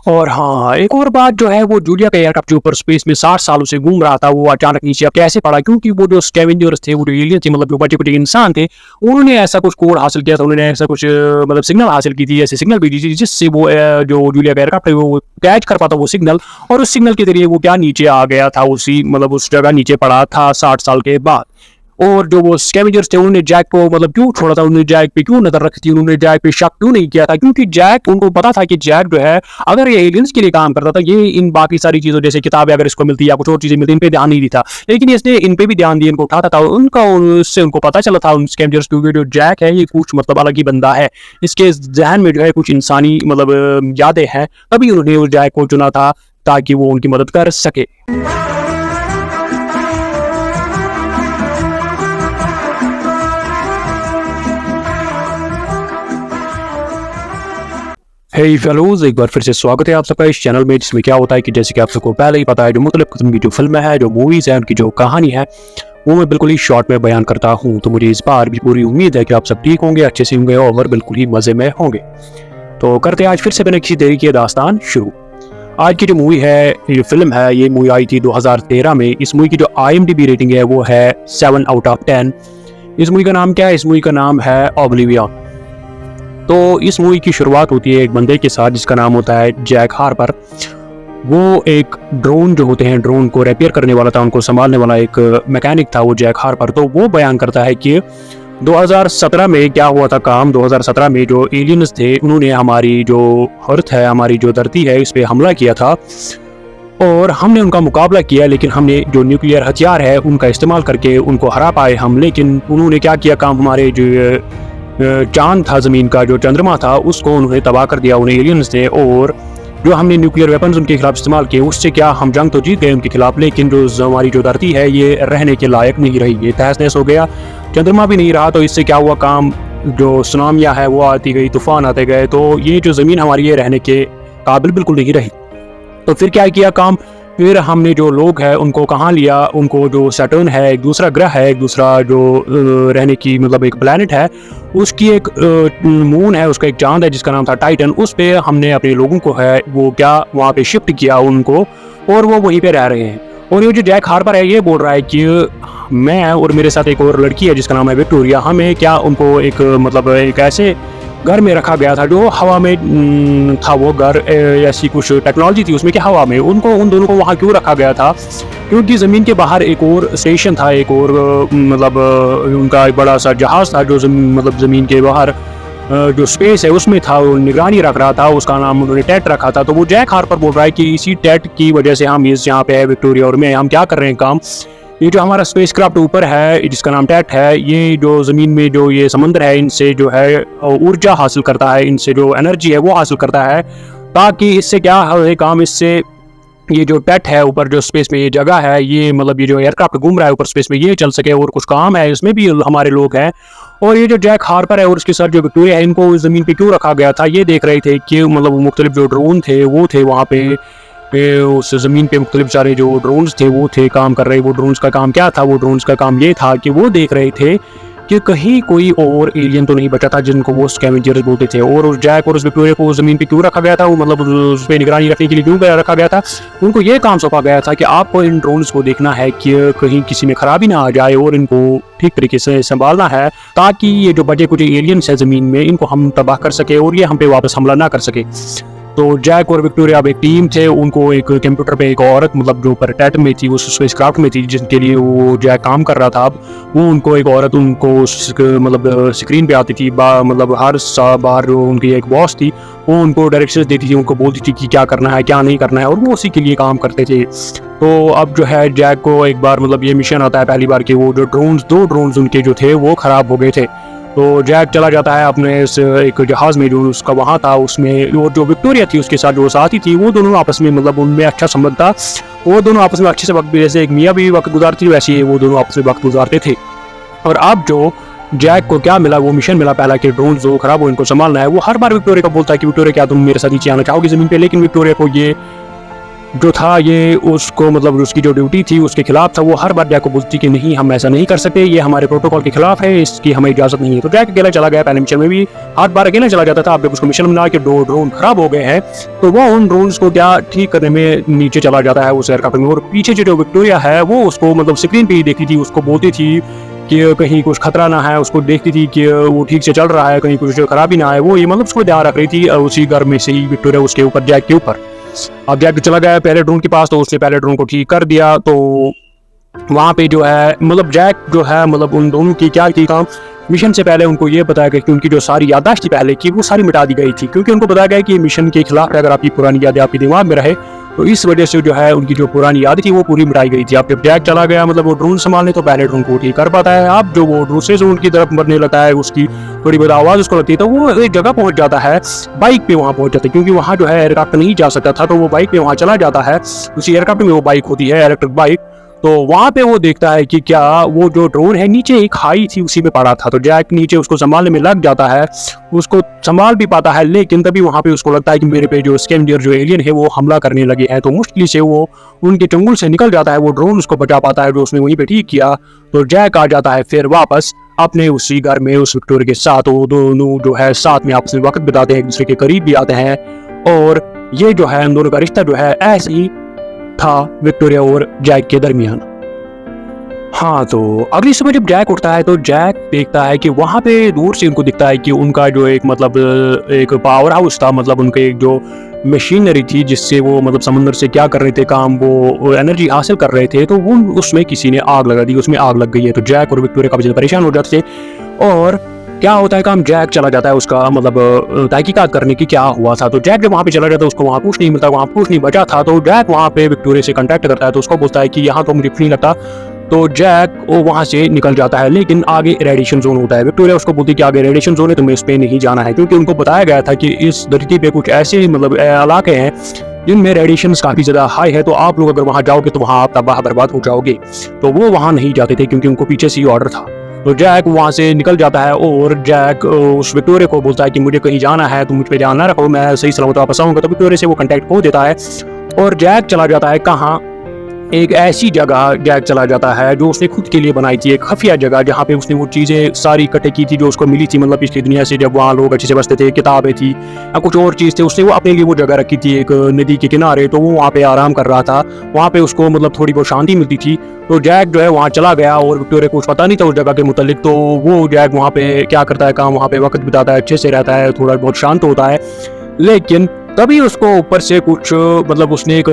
और हाँ, एक और बात जो है वो जूलिया का एयरक्राफ्ट जो ऊपर स्पेस में 60 सालों से घूम रहा था, वो अचानक नीचे अब कैसे पड़ा? क्योंकि वो जो स्कैवेंजर्स थे, वो जो एलियन थे, मतलब जो बचे-कुचे इंसान थे, उन्होंने ऐसा कुछ कोड हासिल किया था, उन्होंने ऐसा कुछ मतलब सिग्नल हासिल की थी, ऐसे सिग्नल भेजी थी जिससे वो जो जूलिया का एयरक्राफ्ट है वो कैच कर पाता वो सिग्नल, और उस सिग्नल के ज़रिए वो क्या नीचे आ गया था, उसी मतलब उस जगह नीचे पड़ा था 60 साल के बाद। और जो वो स्कैवेंजर्स थे उन्होंने जैक को मतलब क्यों छोड़ा था, उन्होंने जैक पे क्यों नजर रखी थी, उन्होंने जैक पे शक क्यों नहीं किया था? क्योंकि जैक उनको पता था कि जैक जो है अगर ये एलियंस के लिए काम करता था, ये इन बाकी सारी चीजों जैसे किताबें अगर इसको मिलती या कुछ और चीजें मिलती इन पे ध्यान नहीं देता, लेकिन इसने इन पे भी ध्यान दिया, इनको उठाता था, उनका उससे उनको पता चला था उन स्कैवेंजर्स को जो जैक है ये कुछ मतलब अलग ही बंदा है, इसके जहन में जो है कुछ इंसानी मतलब यादें हैं, तभी उन्होंने उस जैक को चुना था ताकि वो उनकी मदद कर सके। हे फेलोज, एक बार फिर से स्वागत है आप सबका इस चैनल में, जिसमें क्या होता है कि जैसे कि आप सबको पहले ही पता है, जो मुख्तलिफ किस्म की जो फिल्में हैं, जो मूवीज़ हैं, उनकी जो कहानी है वो मैं बिल्कुल ही शॉर्ट में बयान करता हूँ। तो मुझे इस बार भी पूरी उम्मीद है कि आप सब ठीक होंगे, अच्छे से होंगे और बिल्कुल ही मज़े में होंगे। तो करते हैं आज फिर से बिना किसी देरी के दास्तान शुरू। आज की जो मूवी है, ये फिल्म है, ये मूवी आई थी 2013 में। इस मूवी की जो IMDb रेटिंग है वो है 7 आउट ऑफ 10। इस मूवी का नाम क्या है? इस मूवी का नाम है ऑब्लिवियन। तो इस मूवी की शुरुआत होती है एक बंदे के साथ जिसका नाम होता है जैक हार्पर। वो एक ड्रोन जो होते हैं, ड्रोन को रिपेयर करने वाला था, उनको संभालने वाला एक मैकेनिक था वो जैक हार्पर। तो वो बयान करता है कि 2017 में क्या हुआ था काम। 2017 में जो एलियंस थे उन्होंने हमारी जो अर्थ है, हमारी जो धरती है, इस पे हमला किया था और हमने उनका मुकाबला किया, लेकिन हमने जो न्यूक्लियर हथियार है उनका इस्तेमाल करके उनको हरा पाए हम। लेकिन उन्होंने क्या किया काम, हमारे जो चांद था, ज़मीन का जो चंद्रमा था, उसको उन्होंने तबाह कर दिया उन्हें एलियंस ने। और जो हमने न्यूक्लियर वेपन्स उनके खिलाफ इस्तेमाल किए उससे क्या हम जंग तो जीत गए उनके खिलाफ, लेकिन जो हमारी जो धरती है ये रहने के लायक नहीं रही, ये तहस नहस हो गया, चंद्रमा भी नहीं रहा। तो इससे क्या हुआ काम, जो सुनामियाँ है वो आती गई, तूफान आते गए, तो ये जो ज़मीन हमारी ये रहने के काबिल बिल्कुल नहीं रही। तो फिर क्या किया काम, फिर हमने जो लोग हैं उनको कहाँ लिया, उनको जो सैटर्न है, एक दूसरा ग्रह है, एक दूसरा जो रहने की मतलब एक प्लैनेट है, उसकी एक मून है, उसका एक चांद है जिसका नाम था टाइटन, उस पे हमने अपने लोगों को है वो क्या वहाँ पे शिफ्ट किया उनको, और वो वहीं पे रह रहे हैं। और ये जो जैक हार्पर है ये बोल रहा है कि मैं और मेरे साथ एक और लड़की है जिसका नाम है विक्टोरिया, हमें क्या उनको एक मतलब एक ऐसे घर में रखा गया था जो हवा में था। वो घर ऐसी कुछ टेक्नोलॉजी थी उसमें कि हवा में उनको उन दोनों को वहाँ क्यों रखा गया था, क्योंकि ज़मीन के बाहर एक और स्टेशन था, एक और मतलब उनका एक बड़ा सा जहाज़ था जो मतलब ज़मीन के बाहर जो स्पेस है उसमें था, वो निगरानी रख रहा था, उसका नाम उन्होंने टेट रखा था। तो वो जैक हार्पर बोल रहा है कि इसी टेट की वजह से हम इस यहाँ पे है विक्टोरिया और मैं, हम क्या कर रहे हैं काम, ये जो हमारा स्पेसक्राफ्ट ऊपर है जिसका नाम टेट है, ये जो ज़मीन में जो ये समंदर है इनसे जो है ऊर्जा हासिल करता है, इनसे जो एनर्जी है वो हासिल करता है, ताकि इससे क्या है काम, इससे ये जो टेट है ऊपर जो स्पेस में ये जगह है, ये मतलब ये जो एयरक्राफ्ट घूम रहा है ऊपर स्पेस में ये चल सके, और कुछ काम है इसमें भी हमारे लोग हैं। और ये जो जैक हार्पर है और उसके साथ जो विक्टोरिया है, इनको ज़मीन पे क्यों रखा गया था ये देख रहे थे कि मतलब मुख्तलिफ जो ड्रोन थे वो थे वहाँ पे उस ज़मीन पे मुख्तलिफ सारे जो ड्रोन्स थे वो थे काम कर रहे। वो ड्रोन्स का काम क्या था, वो ड्रोन्स का काम ये था कि वो देख रहे थे कि कहीं कोई और एलियन तो नहीं बचा था जिनको वो स्कैवेंजर्स बोलते थे। और उस जैक और उस विक्टोरिया को ज़मीन पे क्यों रखा गया था, वो मतलब उस पर निगरानी रखने के लिए क्यों रखा गया था, उनको ये काम सौंपा गया था कि आपको इन ड्रोन्स को देखना है कि कहीं किसी में खराबी ना आ जाए और इनको ठीक तरीके से संभालना है, ताकि ये जो बचे कुछ एलियंस है ज़मीन में इनको हम तबाह कर सके और ये हम पे वापस हमला ना कर सके। तो जैक और विक्टोरिया अब एक टीम थे, उनको एक कंप्यूटर पे एक औरत मतलब जो टेट में थी, उस स्पेसक्राफ्ट में थी जिनके लिए वो जैक काम कर रहा था, अब वो उनको एक औरत उनको मतलब स्क्रीन पे आती थी, मतलब हर बार जो उनकी एक बॉस थी वो उनको डायरेक्शंस देती थी, उनको बोलती थी कि क्या करना है क्या नहीं करना है, और वो उसी के लिए काम करते थे। तो अब जो है जैक को एक बार मतलब ये मिशन आता है पहली बार कि वो जो दो ड्रोन्स उनके जो थे वो ख़राब हो गए थे। तो जैक चला जाता है अपने इस एक जहाज़ में जो उसका वहाँ था, उसमें और जो विक्टोरिया थी उसके साथ जो साथी थी, वो दोनों आपस में मतलब उनमें अच्छा संबंध था, वो दोनों आपस में अच्छे से वक्त, जैसे एक मियाँ बीवी वक्त गुजारती वैसे ही वो दोनों आपस में वक्त गुजारते थे। और अब जो जैक को क्या मिला, वो मिशन मिला पहला कि ड्रोन जो खराब हो इनको संभालना है। वो हर बार विक्टोरिया को बोलता है कि विक्टोरिया क्या तुम मेरे साथ नीचे आना चाहोगी ज़मीन पे, लेकिन विक्टोरिया को ये जो था ये उसको मतलब उसकी जो ड्यूटी थी उसके खिलाफ था। वो हर बार जैक को बोलती कि नहीं, हम ऐसा नहीं कर सकते, ये हमारे प्रोटोकॉल के खिलाफ है, इसकी हमें इजाजत नहीं है। तो जैक अकेला चला गया। पहले मिशन में भी हर बार अकेला चला जाता था। अब जब उसको मिशन मिला कि दो ड्रोन खराब हो गए हैं तो वो उन ड्रोन्स को क्या ठीक करने में नीचे चला जाता है उस एयरक्राफ्ट में। और पीछे जो विक्टोरिया है वो उसको मतलब स्क्रीन पे ही देखती थी, उसको बोलती थी कि कहीं कुछ खतरा ना है, उसको देखती थी कि वो ठीक से चल रहा है, कहीं कुछ खराबी ना है। वो ये मतलब उसको ध्यान रख रही थी। उसी घर में से ही विक्टोरिया उसके ऊपर, जैक के ऊपर। अब जैक चला गया पहले ड्रोन के पास, तो उसने पहले ड्रोन को ठीक कर दिया। तो वहाँ पे जो है मतलब जैक जो है मतलब उन दोनों की क्या की काम, मिशन से पहले उनको ये बताया गया कि उनकी जो सारी याददाश्त थी पहले की वो सारी मिटा दी गई थी, क्योंकि उनको बताया गया कि मिशन के खिलाफ है। अगर आपकी पुरानी यादें आपके दिमाग में रहे तो इस वजह से जो है उनकी जो पुरानी यादें थी वो पूरी मिटाई गई थी। अब जब जैक चला गया मतलब वो ड्रोन संभालने, तो पहले ड्रोन को ठीक कर पाता है। अब जो वो दूसरे ड्रोन की तरफ मरने लगता है, उसकी थोड़ी बहुत आवाज़ उसको लगती है, तो वो एक जगह पहुंच जाता है, बाइक पे वहाँ पहुंच जाता है, क्योंकि वहाँ जो है एयरक्राफ्ट नहीं जा सकता था। तो वो बाइक पे वहाँ चला जाता है। उसी एयरक्राफ्ट में वो बाइक होती है, इलेक्ट्रिक बाइक। तो वहाँ पे वो देखता है कि क्या वो जो ड्रोन है नीचे एक खाई थी उसी में पड़ा था। तो जैक नीचे उसको संभालने में लग जाता है, उसको संभाल भी पाता है, लेकिन तभी वहाँ पे उसको लगता है कि मेरे पे जो स्कैवेंजर जो एलियन है वो हमला करने लगे हैं। तो मुश्किल से वो उनके चंगुल से निकल जाता है, वो ड्रोन उसको बचा पाता है जो उसने वहीं पे ठीक किया। तो जैक आ जाता है फिर वापस अपने उसी घर में उस विक्टोरिया के साथ। वो दोनों जो है साथ में आपस में वक्त बिताते हैं, एक दूसरे के करीब भी आते हैं। और ये जो है उन दोनों का रिश्ता जो है ऐसे ही था विक्टोरिया और जैक के दरमियान। हाँ, तो अगली सुबह जब जैक उठता है तो जैक देखता है कि वहाँ पे दूर से उनको दिखता है कि उनका जो एक मतलब एक पावर हाउस था, मतलब उनके एक जो मशीनरी थी जिससे वो मतलब समंदर से क्या कर रहे थे काम, वो एनर्जी हासिल कर रहे थे, तो वो उसमें किसी ने आग लगा दी, उसमें आग लग गई है। तो जैक और विक्टोरिया काफी ज्यादा परेशान हो जाते थे। और क्या होता है काम, जैक चला जाता है उसका मतलब तहकीकात करने की क्या हुआ था। तो जैक जब वहाँ पे चला जाता है उसको वहाँ कुछ नहीं मिलता, वहाँ कुछ नहीं बचा था। तो जैक वहाँ पे विक्टोरिया से कांटेक्ट करता है, तो उसको बोलता है कि यहाँ तो मुझे नहीं लगता। तो जैक वो वहाँ से निकल जाता है, लेकिन आगे रेडिएशन जोन होता है। विक्टोरिया उसको बोलती है कि आगे रेडिएशन जोन है, तुम्हें इस पे नहीं जाना है, क्योंकि उनको बताया गया था कि इस धरती पे कुछ ऐसे मतलब इलाके हैं जिनमें रेडिएशन काफी ज्यादा हाई है, तो आप लोग अगर वहाँ जाओगे तो वहाँ आप तबाह बर्बाद हो जाओगे। तो वो वहाँ नहीं जाते थे क्योंकि उनको पीछे से ही ऑर्डर था। तो जैक वहाँ से निकल जाता है और जैक उस विक्टोरिया को बोलता है कि मुझे कहीं जाना है, तुम मुझ पे ध्यान ना रखो, मैं सही सलामत वापस आऊंगा। तो विक्टोरिया से वो कांटेक्ट खो देता है और जैक चला जाता है कहाँ, एक ऐसी जगह जैक चला जाता है जो उसने खुद के लिए बनाई थी, एक खुफिया जगह जहाँ पे उसने वो चीज़ें सारी इकट्ठे की थी जो उसको मिली थी मतलब पिछली दुनिया से, जब वहाँ लोग अच्छे से बसते थे, किताबें थी या कुछ और चीज़ थे। उसने वो अपने लिए वो जगह रखी थी एक नदी के किनारे। तो वो वहाँ पे आराम कर रहा था, वहाँ पे उसको मतलब थोड़ी बहुत शांति मिलती थी। तो जैक जो है वहाँ चला गया और विक्टोरिया को कुछ पता नहीं था उस जगह के मुतालिक। तो वो जैक वहाँ पे क्या करता है काम, वहाँ पे वक्त बिताता है, अच्छे से रहता है, थोड़ा बहुत शांत होता है। लेकिन तभी उसको ऊपर से कुछ मतलब उसने एक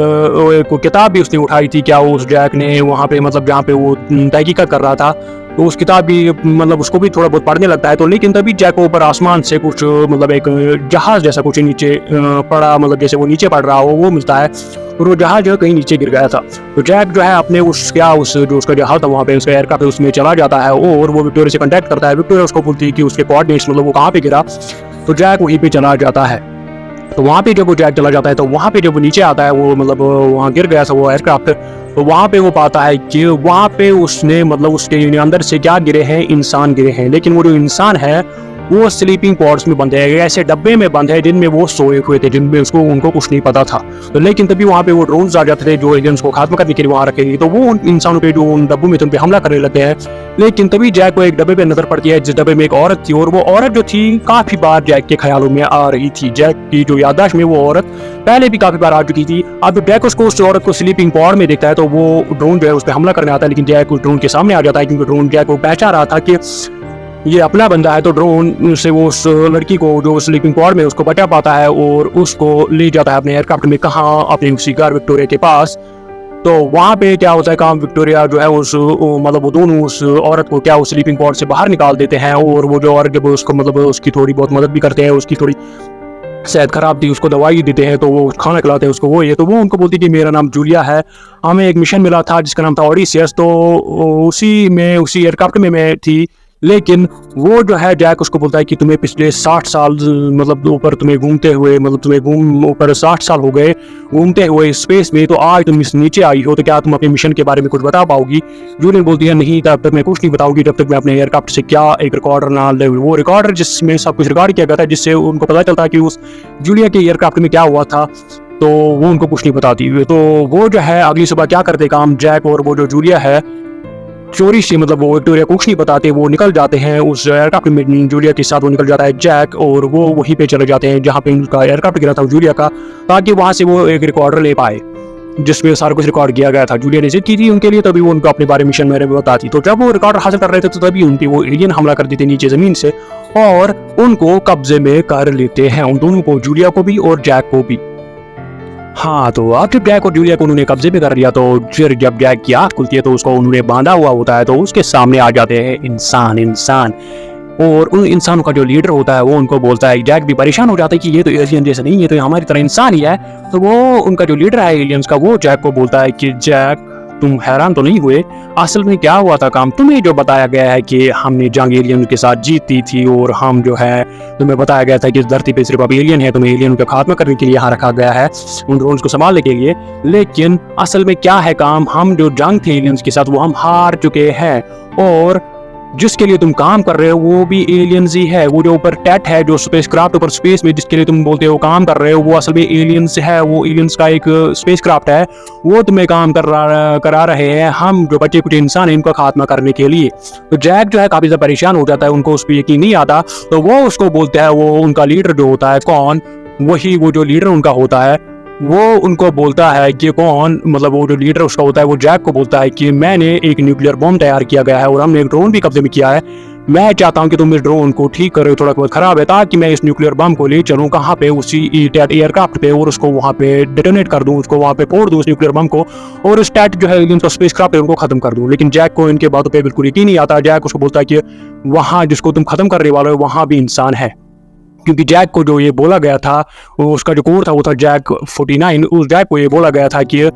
किताब भी उसने उठाई थी, क्या उस जैक ने वहाँ पे मतलब जहाँ पे वो तहकीकात कर रहा था, तो उस किताब भी मतलब उसको भी थोड़ा बहुत पढ़ने लगता है। तो लेकिन तभी जैक को ऊपर आसमान से कुछ मतलब एक जहाज जैसा कुछ नीचे पड़ा, मतलब जैसे वो नीचे पड़ रहा हो वो मिलता है, और वो जहाज जो है कहीं नीचे गिर गया था। तो जैक जो है अपने उस जो उसका जहाज था वहाँ पे उसका एयरक्राफ्ट उसमें चला जाता है और वो विक्टोरिया से कॉन्टैक्ट करता है। विक्टोरिया उसको बोलती है कि उसके कोऑर्डिनेट्स मतलब वो कहाँ पे गिरा। तो जैक वहीं पे चला जाता है। तो वहाँ पे जब वो जैक चला जाता है तो वहाँ पे जब वो नीचे आता है, वो मतलब वहाँ गिर गया था वो एयरक्राफ्ट, तो वहाँ पे वो पाता है कि वहाँ पे उसने मतलब उसके अंदर से क्या गिरे हैं, इंसान गिरे हैं। लेकिन वो जो इंसान है वो स्लीपिंग पॉड्स में बंद है, ऐसे डब्बे में बंद है जिनमें वो सोए हुए थे, जिनमें उनको कुछ नहीं पता था। तो लेकिन तभी वहाँ पे वो ड्रोन्स आ जाते थे जो एलियंस को खात्मा करने के लिए वहाँ रखे गए, तो वो उन इंसानों पे जो उन डब्बों में थे उन पे हमला करने लगते हैं। लेकिन तभी जैक को एक डब्बे पे नजर पड़ती है जिस डब्बे में एक औरत थी, और वो औरत जो थी काफी बार जैक के ख्यालों में आ रही थी। जैक की जो याददाश्त में वो औरत पहले भी काफी बार आ चुकी थी। अब जब जैक उसको उस औरत को स्लीपिंग पॉड में देखता है तो वो ड्रोन जो है उस पर हमला करने आता है, लेकिन जैक उस ड्रोन के सामने आ जाता है क्योंकि ड्रोन जैक को पहचान रहा था कि ये अपना बंदा है। तो ड्रोन से वो उस लड़की को जो स्लीपिंग पॉड में उसको बचा पाता है और उसको ले जाता है अपने एयरक्राफ्ट में, कहाँ, अपने उसी घर विक्टोरिया के पास। तो वहाँ पे क्या होता है काम, विक्टोरिया जो है उस मतलब वो दोनों उस औरत को क्या उस स्लीपिंग पॉड से बाहर निकाल देते हैं, और वो जो औरत जब उसको मतलब उसकी थोड़ी बहुत मदद भी करते हैं, उसकी थोड़ी सेहत खराब थी उसको दवाई देते हैं, तो वो खाना खिलाते हैं उसको वो ये। तो वो उनको बोलती है कि मेरा नाम जूलिया है, हमें एक मिशन मिला था जिसका नाम था ओडिसियस, तो उसी एयरक्राफ्ट में मैं थी। लेकिन वो जो है जैक उसको बोलता है कि तुम्हें पिछले 60 साल मतलब ऊपर तुम्हें घूमते हुए मतलब तुम्हें ऊपर 60 साल हो गए घूमते हुए स्पेस में, तो आज तुम इस नीचे आई हो, तो क्या तुम अपने मिशन के बारे में कुछ बता पाओगी। जूलियन बोलती है नहीं, तब तक मैं कुछ नहीं बताऊंगी जब तक मैं अपने एयरक्राफ्ट से क्या एक रिकॉर्डर ना ले। वो रिकॉर्डर जिसमें सब कुछ रिकॉर्ड किया गया था, जिससे उनको पता चलता है कि उस जूलिया के एयरक्राफ्ट में क्या हुआ था। तो वो उनको कुछ नहीं बताती। तो वो जो है अगली सुबह क्या करते काम, जैक और वो जो जूलिया है चोरी से, मतलब वो विक्टोरिया को कुछ नहीं बताते, वो निकल जाते हैं उस एयरक्राफ्ट में। जूलिया के साथ वो निकल जाता है जैक, और वो वहीं पे चले जाते हैं जहाँ पे उनका एयरक्राफ्ट गिरा था जूलिया का, ताकि वहाँ से वो एक रिकॉर्डर ले पाए जिसमें सारा कुछ रिकॉर्ड किया गया था। जूलिया ने जिद की थी उनके लिए, तभी वो उनको अपने बारे में मिशन में बताती। तो जब वो रिकॉर्डर हासिल कर रहे थे तो तभी उन पे वो एलियन हमला कर देते नीचे जमीन से और उनको कब्जे में कर लेते हैं, उन दोनों को, जूलिया को भी और जैक को भी। हाँ, तो अब जब जैक और जूलिया को उन्होंने कब्जे में कर लिया तो फिर जब जैक की आँख खुलती है तो उसको उन्होंने बांधा हुआ होता है, तो उसके सामने आ जाते हैं इंसान। और उन इंसानों का जो लीडर होता है वो उनको बोलता है, जैक भी परेशान हो जाता है कि ये तो एलियन जैसे नहीं है, तो हमारी तरह इंसान ही है। तो वो उनका जो लीडर है एलियंस का, वो जैक को बोलता है कि जैक तुम हैरान तो नहीं हुए, असल में क्या हुआ था काम, तुम्हें जो बताया गया है कि हमने जंग एलियन के साथ जीती थी और हम जो है, तुम्हें बताया गया था कि इस धरती पे सिर्फ अब एलियन है, तुम्हें एलियन का खात्मा करने के लिए यहाँ रखा गया है, उन ड्रोन्स को संभालने के लिए। लेकिन असल में क्या है काम, हम जो जंग थे एलियंस के साथ वो हम हार चुके हैं, और जिसके लिए तुम काम कर रहे हो वो भी एलियंस ही है। वो जो ऊपर टैट है, जो स्पेसक्राफ्ट ऊपर स्पेस में जिसके लिए तुम बोलते हो काम कर रहे हो, वो असल में एलियंस है। वो एलियंस का एक स्पेसक्राफ्ट है, वो तुम्हें काम करा रहे हैं, हम जो बच्चे कुछ इंसान हैं इनका खात्मा करने के लिए। तो जैक जो है काफी ज्यादा परेशान हो जाता है, उनको उस पर यकीन नहीं आता। तो वो उसको बोलते हैं, वो उनका लीडर जो होता है, कौन, वही वो जो लीडर उनका होता है, वो उनको बोलता है कि कौन, मतलब वो जो लीडर उसका होता है वो जैक को बोलता है कि मैंने एक न्यूक्लियर बॉम्ब तैयार किया गया है और हमने एक ड्रोन भी कब्जे में किया है। मैं चाहता हूं कि तुम इस ड्रोन को ठीक करो, थोड़ा बहुत खराब है, ताकि मैं इस न्यूक्लियर बम को ले चलूं कहाँ पे, उसी एयरक्राफ्ट पे, और उसको वहाँ पे डिटोनेट कर दूं, उसको वहाँ पे फोड़ दूं उस न्यूक्लियर बम को, और उस टैट जो है एलियन का स्पेसक्राफ्ट है उनको खत्म कर दूं। लेकिन जैक को इनके बातों पे बिल्कुल यकीन नहीं आता। जैक उसको बोलता है कि वहाँ जिसको तुम खत्म करने वाले हो वहाँ भी इंसान है, क्योंकि जैक को जो ये बोला गया था, वो उसका जो कोड था वो था जैक 49। उस जैक को ये बोला गया था कि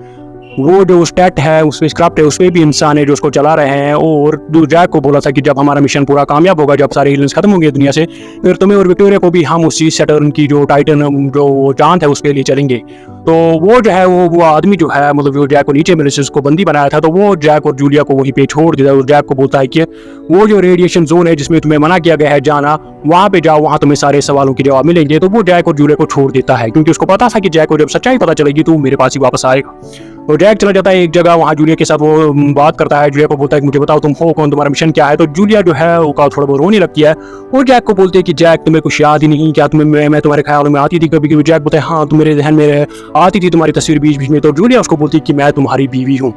वो जो स्टैट है, उस स्पेसक्राफ्ट है, उसमें भी इंसान है जो उसको चला रहे हैं। और जो जैक को बोला था कि जब हमारा मिशन पूरा कामयाब होगा, जब सारे एलियंस खत्म होंगे दुनिया से, फिर तुम्हें और विक्टोरिया को भी हम उसी सैटर्न की जो टाइटन जो चांद है उसके लिए चलेंगे। तो वो जो है वो आदमी जो है, मतलब जो जैक को नीचे मिले से उसको बंदी बनाया था, तो वो जैक और जूलिया को वहीं पे छोड़ देता है। और जैक को बोलता है कि वो जो रेडिएशन जोन है जिसमें तुम्हें मना किया गया है जाना, वहाँ पे जाओ, वहाँ तुम्हें सारे सवालों के जवाब मिलेंगे। तो वो जैक और जूलिया को छोड़ देता है, क्योंकि उसको पता था कि जैक को जब सच्चाई पता चलेगी तो वो मेरे पास ही वापस आएगा। तो जैक चला जाता है एक जगह, वहाँ जूलिया के साथ वो बात करता है। जूलिया को बोलता है कि मुझे बताओ तुम हो कौन, तुम्हारा मिशन क्या है। तो जूलिया जो है वो थोड़ा बहुत रोने लगती है और जैक को बोलते है कि जैक तुम्हें कुछ याद ही नहीं, क्या तुम्हें मैं तुम्हारे ख्याल में आती थी कभी कभी। जैक बोलता है हाँ, तुम मेरे ध्यान में आती थी, तुम्हारी तस्वीर बीच बीच में। तो जूलिया उसको बोलती है कि मैं तुम्हारी बीवी हूँ,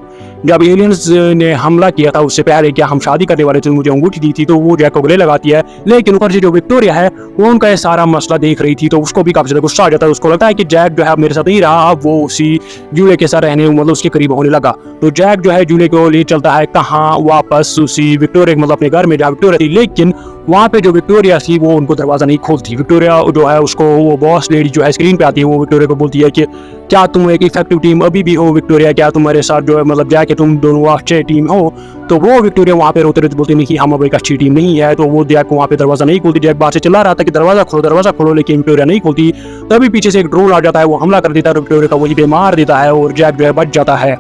जब एलियंस ने हमला किया था उससे पहले क्या हम शादी करने वाले थे, मुझे अंगूठी दी थी। तो वो जैक को गले लगाती है, लेकिन ऊपर से जो विक्टोरिया है वो उनका ये सारा मसला देख रही थी, तो उसको भी काफी ज्यादा गुस्सा आ जाता है। उसको लगता है कि जैक जो है मेरे साथ नहीं रहा, अब वो उसी जूलिया के साथ रहने, मतलब उसके करीब होने लगा। तो जैक जो है जूलिया को ले चलता है कहाँ, वापस उसी विक्टोरिया, मतलब अपने घर में जहाँ विक्टोरिया थी। लेकिन वहाँ पे जो विक्टोरिया थी वो उनको दरवाजा नहीं खोलती। विक्टोरिया जो है उसको वो बॉस लेडी जो है स्क्रीन पे आती है, वो विक्टोरिया को बोलती है कि क्या तुम एक इफेक्टिव टीम अभी भी हो विक्टोरिया, क्या तुम्हारे साथ जो है मतलब जैक तुम दोनों अच्छे टीम हो। तो वो विक्टोरिया वहाँ पे रोते रोते बोलती नहीं कि हम अब एक अच्छी टीम नहीं है। तो वो जैक को वहाँ पे दरवाजा नहीं खोलती। जैक बाहर से चिल्ला रहा था कि दरवाजा खोलो, लेकिन विक्टोरिया नहीं खोलती। तभी पीछे से एक ड्रोन आ जाता है, वो हमला कर देता है, विक्टोरिया का वहीं पे मार देता है और जैक जो है बच जाता है।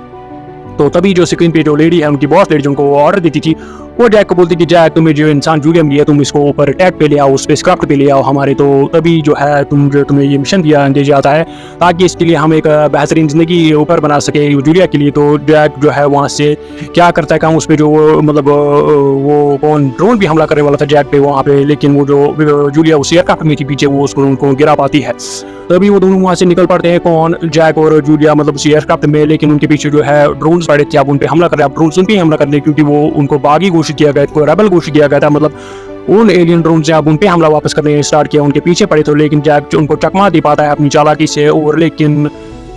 तो तभी जो स्क्रीन पे जो लेडी है, उनकी बॉस लेडी जिनको वो ऑर्डर देती थी, वो जैक को बोलती कि जैक तुम्हें जो इंसान जूलिया मिली है तुम इसको ऊपर टैग पे ले आओ, स्पेसक्राफ्ट पे ले आओ हमारे। तो तभी जो है तुम्हें ये मिशन दिया जाता है ताकि इसके लिए हम एक बेहतरीन जिंदगी ऊपर बना सके जूलिया के लिए। तो जैक जो है वहाँ से क्या करता है काम, उस पर जो मतलब वो कौन ड्रोन भी हमला करने वाला था जैक पे वहाँ पे, लेकिन वो जो जूलिया उस एयरक्राफ्ट में थी पीछे, वो उसको उनको गिरा पाती है। तभी वो दोनों वहाँ से निकल पड़ते हैं, कौन, जैक और जूलिया, मतलब उस एयरक्राफ्ट में। लेकिन उनके पीछे जो है ड्रोन पड़े थे, अब उन पे हमला कर रहे हैं। अब ड्रोन उन पे हमला कर रहे क्योंकि वो उनको बागी घोषित किया गया, रेबल घोषित किया गया था, मतलब उन एलियन ड्रोन से अब उन पे हमला वापस करने स्टार्ट किया। उनके पीछे पड़े थे, लेकिन जैक उनको चकमा दे पाता है अपनी चालाकी से, और लेकिन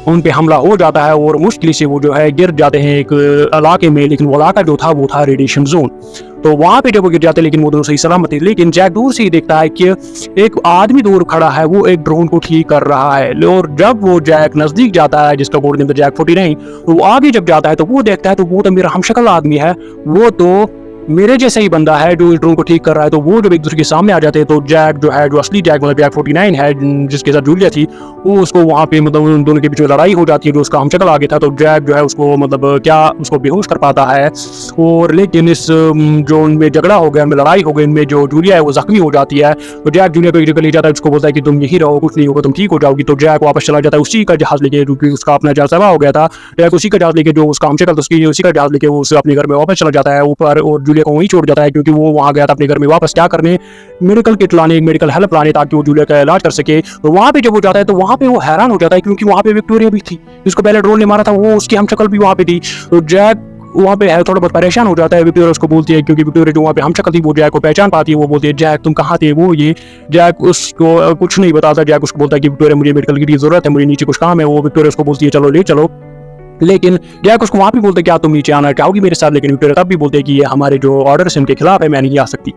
उन पे हमला हो जाता है और मुश्किल से वो जो है गिर जाते हैं एक इलाके में। लेकिन वो इलाका जो था वो था रेडिएशन जोन। तो वहां पे जब वो गिर जाते हैं, लेकिन वो दोनों सही सलामत है। लेकिन जैक दूर से ही देखता है कि एक आदमी दूर खड़ा है, वो एक ड्रोन को ठीक कर रहा है। और जब वो जैक नजदीक जाता है, जिसका कोड नेम था जैक 49, तो वो आगे जब जाता है तो वो देखता है तो वो तो मेरा हमशक्ल आदमी है, वो तो मेरे जैसा ही बंदा है जो इस ड्रोन को ठीक कर रहा है। तो वो जब एक दूसरे के सामने आ जाते हैं तो जैक जो है, जो असली जैक मतलब जैक 49 है जिसके साथ जूलिया थी, वो उसको वहाँ पे मतलब उन दोनों के बीच में लड़ाई हो जाती है। जो उसका हमशक्ल आगे था तो जैक जो है उसको मतलब क्या उसको बेहोश कर पाता है। और लेकिन इस जो उनमें झगड़ा हो गया, उनमें लड़ाई हो गई, इनमें जो जूलिया है वो जख्मी हो जाती है। तो जैक जूलिया को एक जगह ले जाता है, उसको बोलता है कि तुम यही रहो, कुछ नहीं होगा, तुम ठीक हो जाओगी। तो जैक वापस चला जाता है उसी का जहाज लेके, क्योंकि उसका अपना जहाज तबाह हो गया था। जैक उसी का जहाज लेके, जो उसका हमशक्ल था उसकी उसी का जहाज लेके वो अपने घर में वापस चला जाता है ऊपर, और जूलिया को वहीं छोड़ जाता है, क्योंकि वो वहाँ गया था अपने घर में वापस क्या करने, मेडिकल किट लाने, मेडिकल हेल्प लाने, ताकि वो जूलिया का इलाज कर सके। तो वहाँ पे जब वो जाता है तो वहाँ पे वो हैरान हो जाता है, क्योंकि वहाँ पे विक्टोरिया भी थी जिसको पहले ड्रोन ने मारा था, वो उसकी हमशक्ल भी वहाँ पे थी। तो जैक वहाँ पे है थोड़ा बहुत परेशान हो जाता है। विक्टोरिया उसको बोलती है, क्योंकि विक्टोरिया जो वहाँ पे हमशक्ल थी वो जैक को पहचान पाती है। वो बोलती है जैक तुम कहाँ थे, वो ये। जैक उसको कुछ नहीं बताता। जैक उसको बोलता है कि विक्टोरिया मुझे मेडिकल की जरूरत है, मुझे नीचे कुछ काम है। वो विक्टोरिया उसको बोलती है चलो ले चलो, लेकिन जैक उसको वहाँ भी बोलते हैं क्या तुम नीचे आना चाहोगी मेरे साथ, लेकिन विक्टोरिया तब भी बोलते हैं कि ये हमारे जो ऑर्डर्स हैं उनके खिलाफ है, मैं नहीं आ सकती।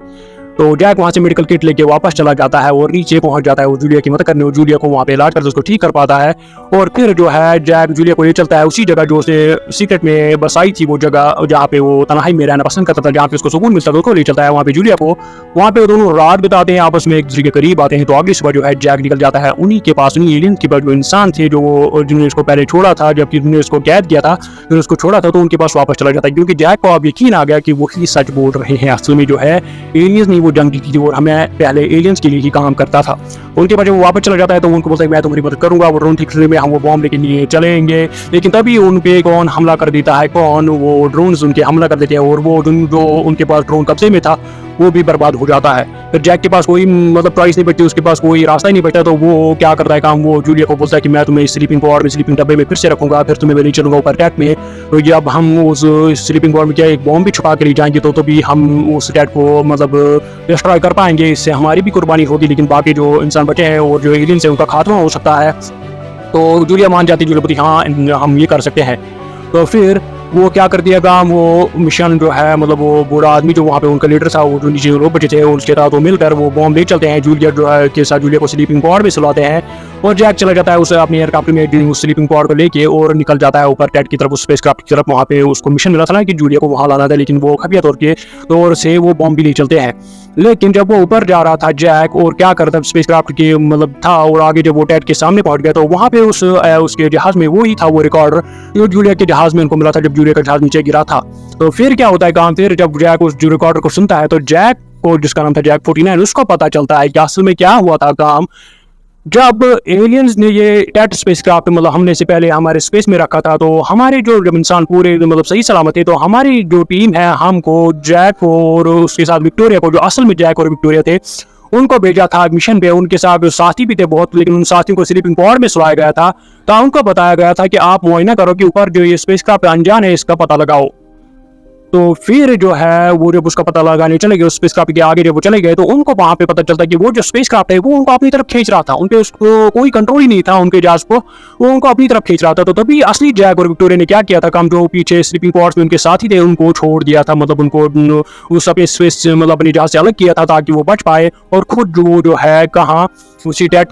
तो जैक वहाँ से मेडिकल किट लेके वापस चला जाता है और नीचे पहुंच जाता है वो जूलिया की मदद करने। वो जूलिया को वहाँ पे इलाज करके उसको ठीक कर पाता है। और फिर जो है जैक जूलिया को ले चलता है उसी जगह जो उसे सीक्रेट में बसाई थी, वो जगह जहाँ पे वो तन्हाई में रहना पसंद करता था, जहाँ पे उसको सुकून मिलता था, उसको ले चलता है वहाँ पे जूलिया को। वहाँ पे वो दोनों रात बिताते हैं, आपस में एक दूसरे के करीब आते हैं। तो अगली सुबह जो है जैक निकल जाता है उन्हीं के पास, उन्हीं एलियन के पास जो इंसान थे, जो जिन्होंने उसको पहले छोड़ा था, जबकि उन्होंने उसको कैद किया था, जिन्होंने उसको छोड़ा था, तो उनके पास वापस चला जाता है, क्योंकि जैक को अब यकीन आ गया कि वो ही सच बोल रहे हैं। असल में जो है एलियंस नहीं, वो जंग जीती थी और मैं पहले एलियंस के लिए ही काम करता था। उनके बाद जब वो वापस चला जाता है तो उनको बोलता है मैं तुम्हारी मदद करूंगा, वो ड्रोन ठीक करने में हम वो बॉम्ब लेके लिए चलेंगे। लेकिन तभी उन पे कौन हमला कर देता है, कौन वो ड्रोन्स उनके हमला कर देते हैं, और वो जो उनके पास ड्रोन कब्जे में था वो भी बर्बाद हो जाता है। फिर जैक के पास कोई मतलब चॉइस नहीं बचती, उसके पास कोई रास्ता ही नहीं बचता। तो वो क्या करता है काम, वो जूलिया को बोलता है कि मैं तुम्हें स्लीपिंग पॉड में, स्लीपिंग डब्बे में फिर से रखूंगा, फिर तुम्हें मैं ले चलूंगा ऊपर टैट में। तो जब हम उस स्लीपिंग पॉड में क्या एक बॉम्ब भी छुपा के ले जाएंगे तो तभी हम उस टैट को मतलब डिस्ट्रॉय कर पाएंगे। इससे हमारी भी कुर्बानी होगी, लेकिन बाकी जो इंसान बचे हैं और जो एलियंस हैं उनका खात्मा हो सकता है। तो जूलिया मान जाती है, जूलिया बोलती हाँ हम ये कर सकते हैं। तो फिर वो क्या करती है काम, वो मिशन जो है मतलब वो बूढ़ा आदमी जो वहाँ पे उनका लीडर था, वो जो नीचे लोग बचे थे उसके साथ वो मिलकर वो बॉम्ब ले चलते हैं। जूलिया जो है के साथ जूलिया को स्लीपिंग पॉड में सुलाते हैं और जैक चला जाता है उसे अपने एयरक्राफ्ट में उस स्लीपिंग पॉड को लेके और निकल जाता है ऊपर टेट की तरफ, उस स्पेसक्राफ्ट की तरफ। वहाँ पे उसको मिशन मिला था ना कि जूलिया को वहाँ लाना था, लेकिन वो खुफिया तौर के तौर से वो बॉम्ब भी ले चलते हैं। लेकिन जब वो ऊपर जा रहा था जैक और क्या करता स्पेसक्राफ्ट के मतलब था, और आगे जब वो टेट के सामने पहुंच गया तो वहाँ पे उसके जहाज में वो ही था, वो रिकॉर्डर जो जूलिया के जहाज में उनको मिला था जब जूलिया का जहाज नीचे गिरा था। तो फिर क्या होता है काम, फिर जब जैक उस रिकॉर्डर को सुनता है तो जैक को, जिसका नाम था जैक 49, उसको पता चलता है कि असल में क्या हुआ था काम। जब एलियंस ने ये टेट स्पेसक्राफ्ट मतलब हमने से पहले हमारे स्पेस में रखा था, तो हमारे जो जब इंसान पूरे मतलब सही सलामत थे, तो हमारी जो टीम है हमको जैक और उसके साथ विक्टोरिया को, जो असल में जैक और विक्टोरिया थे, उनको भेजा था मिशन पे। उनके साथ साथी भी थे बहुत, लेकिन उन साथियों को स्लीपिंग पॉड में सुलाया गया था। तो उनको बताया गया था कि आप मुआयना करो कि ऊपर जो ये स्पेसक्राफ्ट अनजान है इसका पता लगाओ। तो फिर जो है वो जब उसका पता लगाने चले गए, उस स्पेसक्राफ्ट के आगे जब वो चले गए, तो उनको वहां पे पता चलता है कि वो जो स्पेसक्राफ्ट है वो उनको अपनी तरफ खींच रहा था, उनके उसको कोई कंट्रोल ही नहीं था उनके जहाज को, वो उनको अपनी तरफ खींच रहा था। तो तभी असली जैक और विक्टोरिया ने क्या किया था काम, जो पीछे स्लीपिंग पॉड्स में उनके साथी थे उनको छोड़ दिया था, मतलब उनको उस अपने स्पेस मतलब अपने जहाज से अलग किया था ताकि वो बच पाए, और खुद जो है कहाँ उसी टेट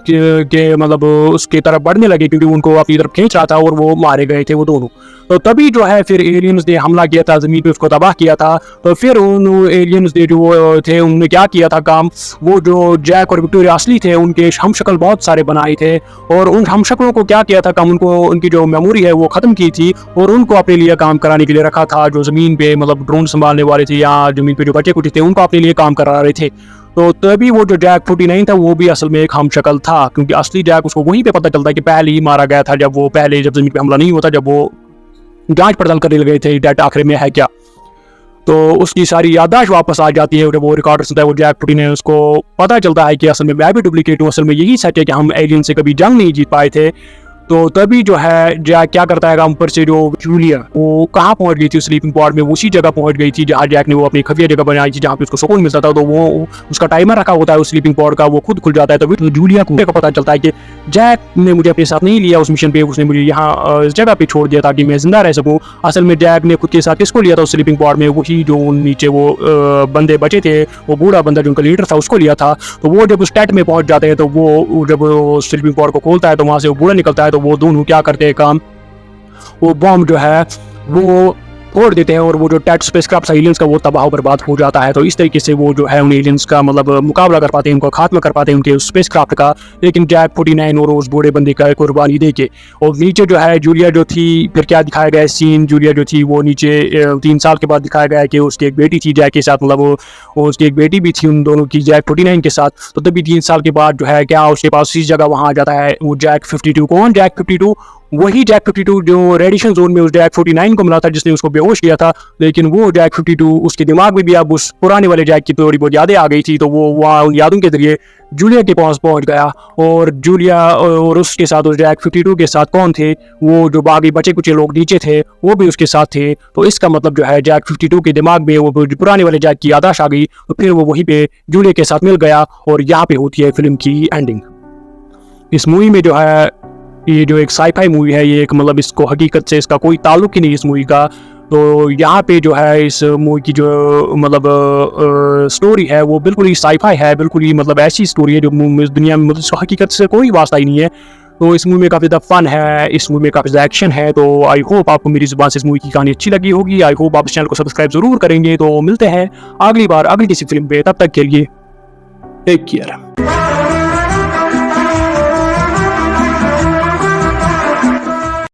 के मतलब उसकी तरफ बढ़ने लगे, क्योंकि उनको अपनी तरफ खींच रहा था और वो मारे गए थे वो दोनों। तो तभी जो है फिर एलियंस ने हमला किया था, जमीन पे उसको तबाह किया था। तो फिर उन एलियंस ने जो थे उन्होंने क्या किया था काम, वो जो जैक और विक्टोरिया असली थे उनके हमशक्ल बहुत सारे बनाए थे, और उन हमशक्लों को क्या किया था काम, उनको उनकी जो मेमोरी है वो खत्म की थी और उनको अपने लिए काम कराने के लिए रखा था। जो जमीन पे मतलब ड्रोन संभालने वाले थे या जमीन पे जो बचे कुछ थे उनको अपने लिए काम करा रहे थे। तो तभी वो जो जैक 49 था वो भी असल में एक हमशक्ल था, क्योंकि असली जैक उसको वहीं पे पता चलता है कि पहले ही मारा गया था, जब जब जमीन पे हमला नहीं होता, जब वो जांच पड़ताल करने लगे थे डेटा आखिर में है क्या। तो उसकी सारी याददाश्त वापस आ जाती है, जब वो रिकॉर्डर सुनता है वो जैक 49, उसको पता चलता है कि असल में मैं भी डुप्लीकेट हूँ, असल में यही सच है कि हम एलियन से कभी जंग नहीं जीत पाए थे। तो तभी जो है जैक क्या करता है ऊपर से जो जूलिया वो कहाँ पहुंच गई थी स्लीपिंग पॉड में, उसी जगह पहुंच गई थी जहाँ जैक ने वो अपनी खुफिया जगह बनाई थी जहाँ पे उसको सुकून मिलता था। तो वो उसका टाइमर रखा होता है उस स्लीपिंग पॉड का, वो खुद खुल जाता है। तो जूलिया को पता चलता है कि जैक ने मुझे अपने साथ नहीं लिया उस मिशन पे, उसने मुझे यहाँ इस जगह पे छोड़ दिया ताकि मैं जिंदा रह सकूँ। असल में जैक ने खुद के साथ किसको लिया था उस स्लीपिंग पॉड में, वही जो नीचे वो बंदे बचे थे, वो बूढ़ा बंदा जो उनका लीडर था उसको लिया था। तो वो जब उस टेट में पहुंच जाते हैं तो वो जब स्लीपिंग पॉड को खोलता है तो वहां से वो बूढ़ा निकलता है। तो वो दोनों क्या करते हैं काम, वो बॉम्ब जो है वो फोड़ देते हैं और वो जो टेट स्पेसक्राफ्ट एलियंस का वो तबाह बर्बाद हो जाता है। तो इस तरीके से वो जो है उन एलियंस का मतलब मुकाबला कर पाते हैं, उनको खात्मा कर पाते हैं उनके उस स्पेसक्राफ्ट का। लेकिन जैक 49 और उस बूढ़े बंदे का कुर्बानी दे के, और नीचे जो है जूलिया जो थी, फिर क्या दिखाया गया सीन, जूलिया जो थी वो नीचे 3 साल के बाद दिखाया गया कि उसकी एक बेटी थी जैक के साथ, मतलब वो उसकी एक बेटी भी थी उन दोनों की, जैक 49 के साथ। तो तभी 3 साल के बाद जो है क्या उसके पास इसी जगह वहाँ आ जाता है वो जैक 52। कौन जैक 52? वही जैक 52 जो रेडिएशन जोन में उस जैक 49 को मिला था जिसने उसको बेहोश किया था। लेकिन वो जैक 52 उसके दिमाग में भी अब उस पुराने वाले जैक की थोड़ी बहुत यादें आ गई थी, तो वो वहाँ उन यादों के जरिए जूलिया के पास पहुंच गया। और जूलिया और उसके साथ उस जैक 52 के साथ कौन थे, वो जो बाकी बचे कुछ लोग नीचे थे वो भी उसके साथ थे। तो इसका मतलब जो है जैक 52 के दिमाग में वो पुराने वाले जैक की याददाश्त आ गई, तो फिर वो वहीं पे जूलिया के साथ मिल गया। और यहाँ पे होती है फिल्म की एंडिंग। इस मूवी में जो है ये जो एक साईफाई मूवी है, ये एक मतलब इसको हकीकत से इसका कोई ताल्लुक ही नहीं इस मूवी का। तो यहाँ पे जो है इस मूवी की जो मतलब स्टोरी है वो बिल्कुल ही साईफाई है, बिल्कुल ही मतलब ऐसी स्टोरी है जो इस दुनिया में मतलब हकीकत से कोई वास्ता ही नहीं है। तो इस मूवी में काफ़ी ज़्यादा फन है, इस मूवी में काफ़ी ज़्यादा एक्शन है। तो आई होप आपको मेरी ज़ुबान से इस मूवी की कहानी अच्छी लगी होगी। आई होप आप इस चैनल को सब्सक्राइब जरूर करेंगे। तो मिलते हैं अगली बार अगली किसी फिल्म पे, तब तक के लिए टेक केयर।